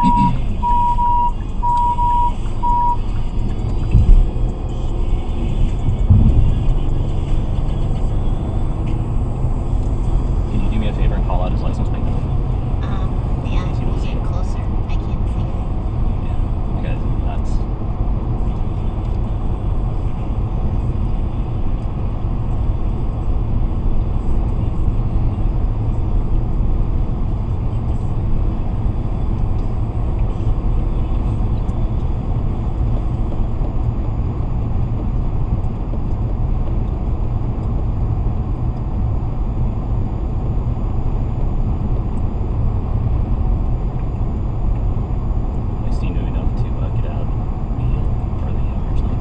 Can you do me a favor and call out his license plate? Yeah, I can get closer. I can't see it. Yeah, that guy's nuts. At least he knew enough to get out for the first time.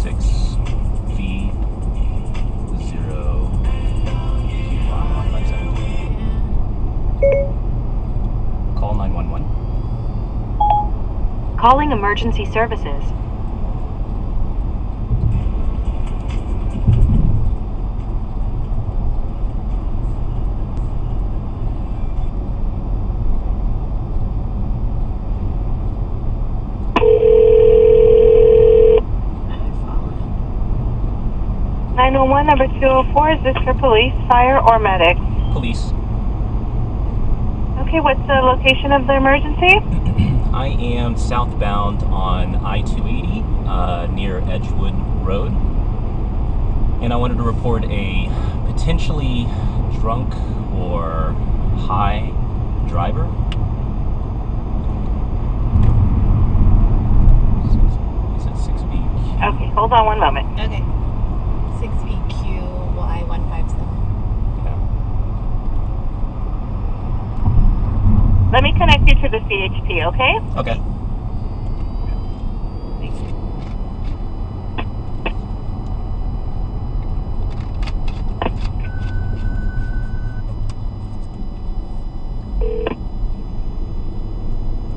Six V0QY157. Call 911. Calling emergency services. I would follow him. 911 number 204, is this for police, fire, or medic? Police. Okay, what's the location of the emergency? I am southbound on I-280 near Edgewood Road, and I wanted to report a potentially drunk or high driver. Is it 6VQ? Okay, hold on one moment. Okay. 6VQY157. Yeah. Let me connect you to the CHP, okay? Okay.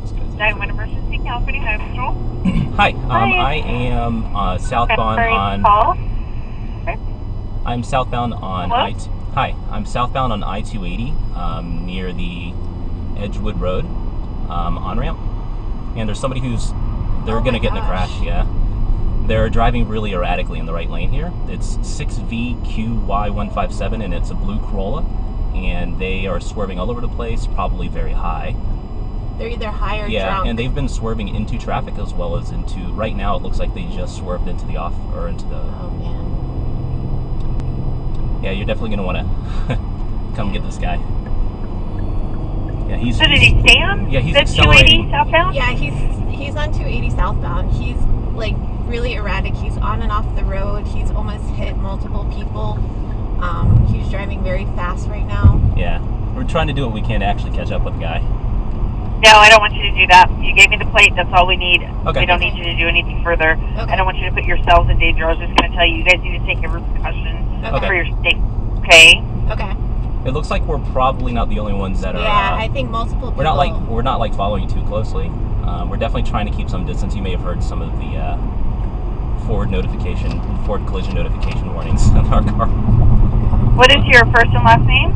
This guy's 911 emergency, California Highway Patrol. Hi, Hi. I am southbound on. Call. I'm southbound on Hello? I'm southbound on I-280 near the Edgewood Road on ramp, and there's somebody they're gonna get in a crash. Yeah, they're driving really erratically in the right lane here. It's 6VQY157, and it's a blue Corolla, and they are swerving all over the place, probably very high. They're either high or Yeah, drunk. and they've been swerving into traffic as well as into. Right now, it looks like they just swerved into the into the. Oh, man. Yeah, you're definitely gonna want to come get this guy. Yeah, he's. So did he stand? Yeah, he's the accelerating. 280 southbound? Yeah, he's on 280 southbound. He's, like, really erratic. He's on and off the road. He's almost hit multiple people. He's driving very fast right now. Yeah, we're trying to do what we can to actually catch up with the guy. No, I don't want you to do that. You gave me the plate. That's all we need. Okay. We don't need you to do anything further. Okay. I don't want you to put yourselves in danger. I was just going to tell you, you guys need to take every precaution Okay. for your state. Okay? Okay. It looks like we're probably not the only ones that are. Yeah, I think multiple people. We're not like following you too closely. We're definitely trying to keep some distance. You may have heard some of the forward collision notification warnings on our car. What is your first and last name?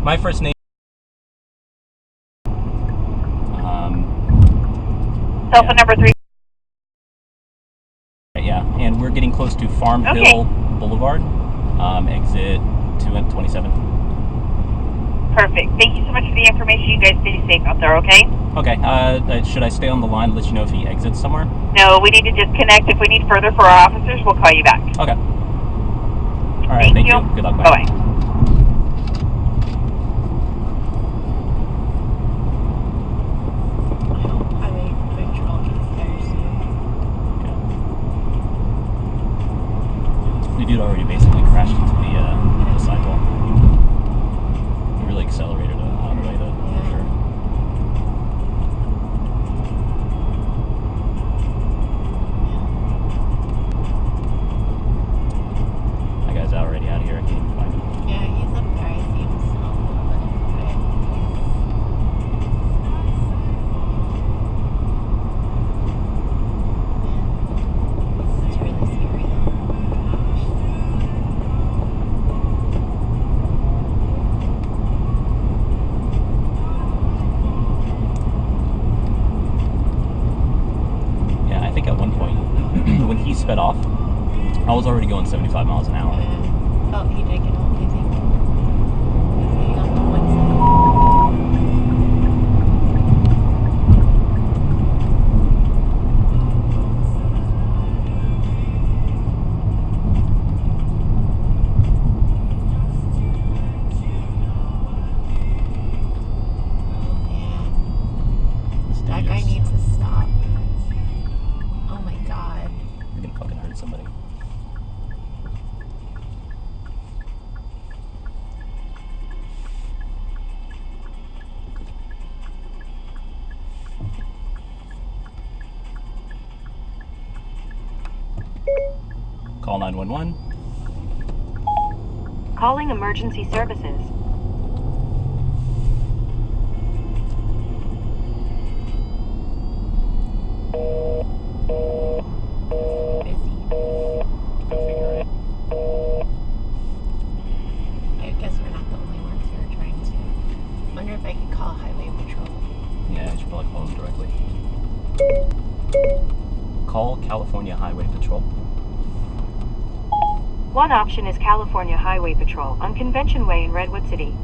My first name. Cell phone number 3. Yeah, and we're getting close to Farm Okay. Hill Boulevard, exit 227. Perfect. Thank you so much for the information. You guys stay safe out there, okay? Okay, should I stay on the line to let you know if he exits somewhere? No, we need to disconnect. If we need further for our officers, we'll call you back. Okay. All right, thank you. Good luck. Bye. Bye-bye. Highway Patrol gets there soon. The dude already basically crashed into the sidewalk. He really accelerated out of the way, though, for sure. sped off. I was already going 75 miles an hour. Oh, he did get off, I think. He got the Woodside. That guy needs to stop. Oh my god. You're gonna fucking hurt somebody. Call 911. Calling emergency services. Busy. Go figure it. I guess we're not the only ones who are trying to. Wonder if I could call Highway Patrol. Yeah, you should probably call them directly. Call California Highway Patrol. One option is California Highway Patrol on Convention Way in Redwood City.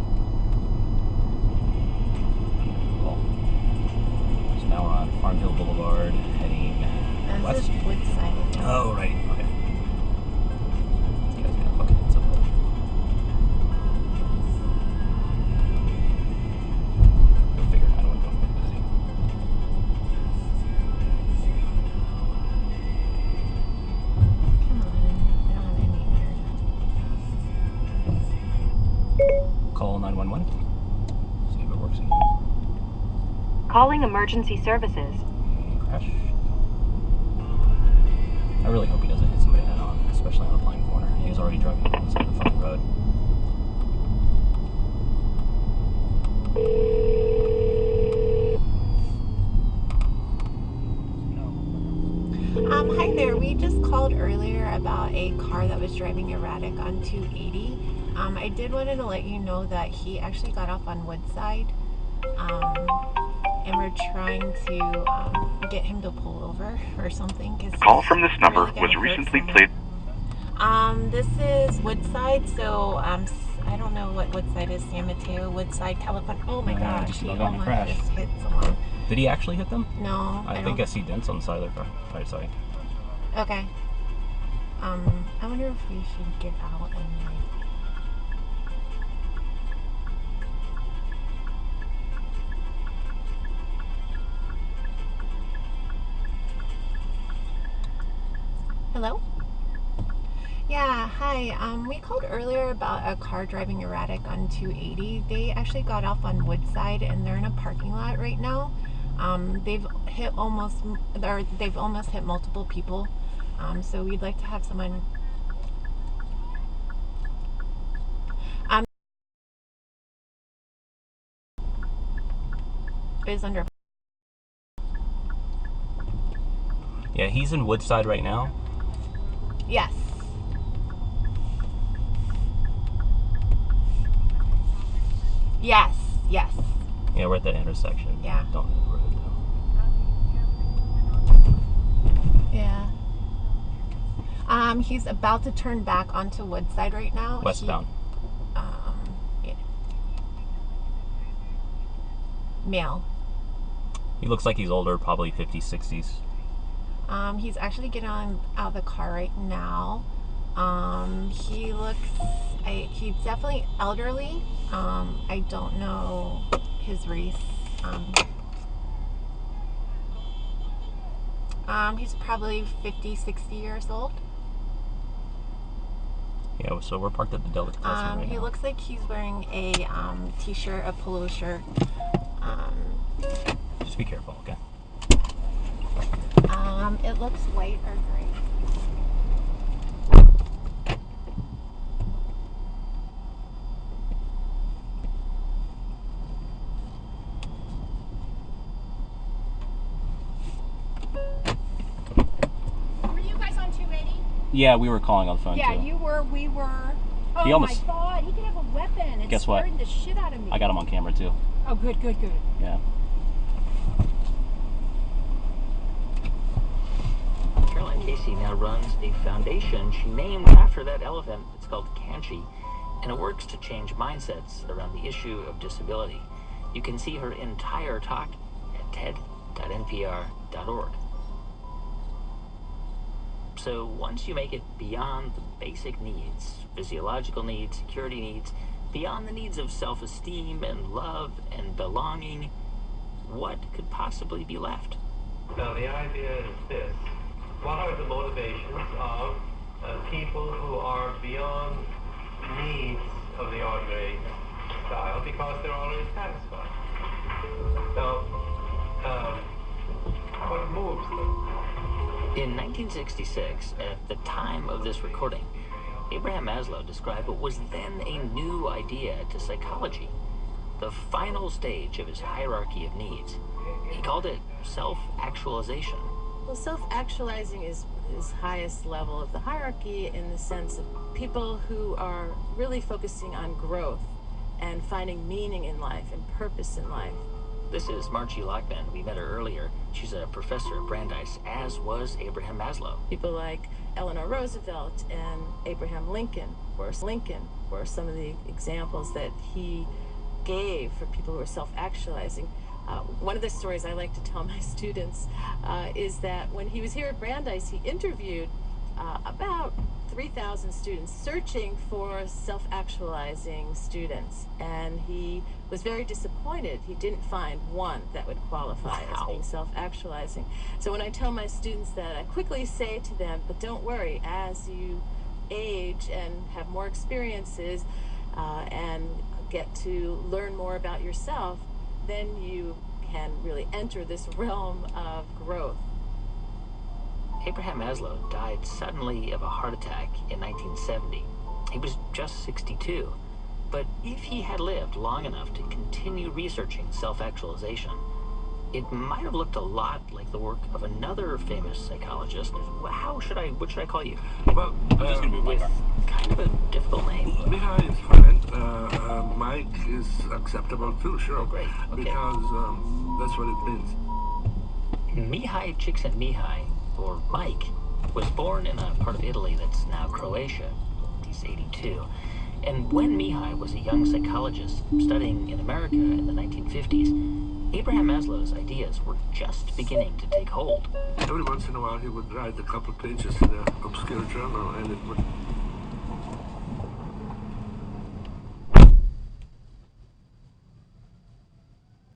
Call. So now we're on Farm Hill Boulevard, heading This west. is Woodside. Oh, right. Okay. This guy's gonna fucking hit somebody. Go figure 911 been busy. Come on. I don't have any here. Call 911. See if it works again. Calling emergency services. Crash. I really hope he doesn't hit somebody head on, especially on a blind corner. He was already driving on the side of the fucking road. Hi there. We just called earlier about a car that was driving erratic on 280. I did want to let you know that he actually got off on Woodside. And we're trying to get him to pull over or something. Call from this number was recently played. This is Woodside, so I don't know what Woodside is. San Mateo, Woodside, California. Oh my gosh, just he about got in a almost crash. just hit someone. Did he actually hit them? No, I think I see dents on the side of their car. Right, sorry. Okay. I wonder if we should get out and like. Hello? Yeah, hi. We called earlier about a car driving erratic on 280. They actually got off on Woodside and they're in a parking lot right now. They've almost hit multiple people. So we'd like to have someone. Is under. Yeah, he's in Woodside right now. Yes. Yes. Yes. Yeah, we're at that intersection. Yeah. Don't know the road though. Yeah. He's about to turn back onto Woodside right now. Westbound. Yeah. Male. He looks like he's older, probably 50s, 60s. He's actually getting out of the car right now. He looks, he's definitely elderly. I don't know his race. He's probably 50, 60 years old. Yeah, so we're parked at the delicatessen right He now. looks like he's wearing a t-shirt, a polo shirt. Just be careful, okay? It looks white or gray. Were you guys on 280? Yeah, we were calling on the phone Yeah, too. you were. We were. Oh He almost- my God! He could have a weapon. It Guess what? scared the shit out of me. I got him on camera too. Oh, good, good, good. Yeah. Stacy now runs a foundation she named after that elephant. It's called Kanchi, and it works to change mindsets around the issue of disability. You can see her entire talk at ted.npr.org. So once you make it beyond the basic needs, physiological needs, security needs, beyond the needs of self-esteem and love and belonging, what could possibly be left? Now the idea is this: what are the motivations of people who are beyond needs of the ordinary style because they're already satisfied? Now, what moves them? In 1966, at the time of this recording, Abraham Maslow described what was then a new idea to psychology, the final stage of his hierarchy of needs. He called it self-actualization. Well, self-actualizing is his highest level of the hierarchy in the sense of people who are really focusing on growth and finding meaning in life and purpose in life. This is Margie Lockman. We met her earlier. She's a professor at Brandeis, as was Abraham Maslow. People like Eleanor Roosevelt and Abraham Lincoln were some of the examples that he gave for people who are self-actualizing. One of the stories I like to tell my students is that when he was here at Brandeis, he interviewed about 3,000 students searching for self-actualizing students, and he was very disappointed. He didn't find one that would qualify as being self-actualizing. So when I tell my students that, I quickly say to them, but don't worry, as you age and have more experiences and get to learn more about yourself, then you can really enter this realm of growth. Abraham Maslow died suddenly of a heart attack in 1970. He was just 62. But if he had lived long enough to continue researching self-actualization, it might have looked a lot like the work of another famous psychologist. What should I call you? Well, I'm just gonna move with kind of a difficult name. Mihai is fine. Mike is acceptable too, sure. Oh, great. Okay. Because that's what it means. Mihai Csikszentmihalyi, or Mike, was born in a part of Italy that's now Croatia. He's 82. And when Mihai was a young psychologist studying in America in the 1950s, Abraham Maslow's ideas were just beginning to take hold. Every once in a while he would write a couple pages in an obscure journal, and it would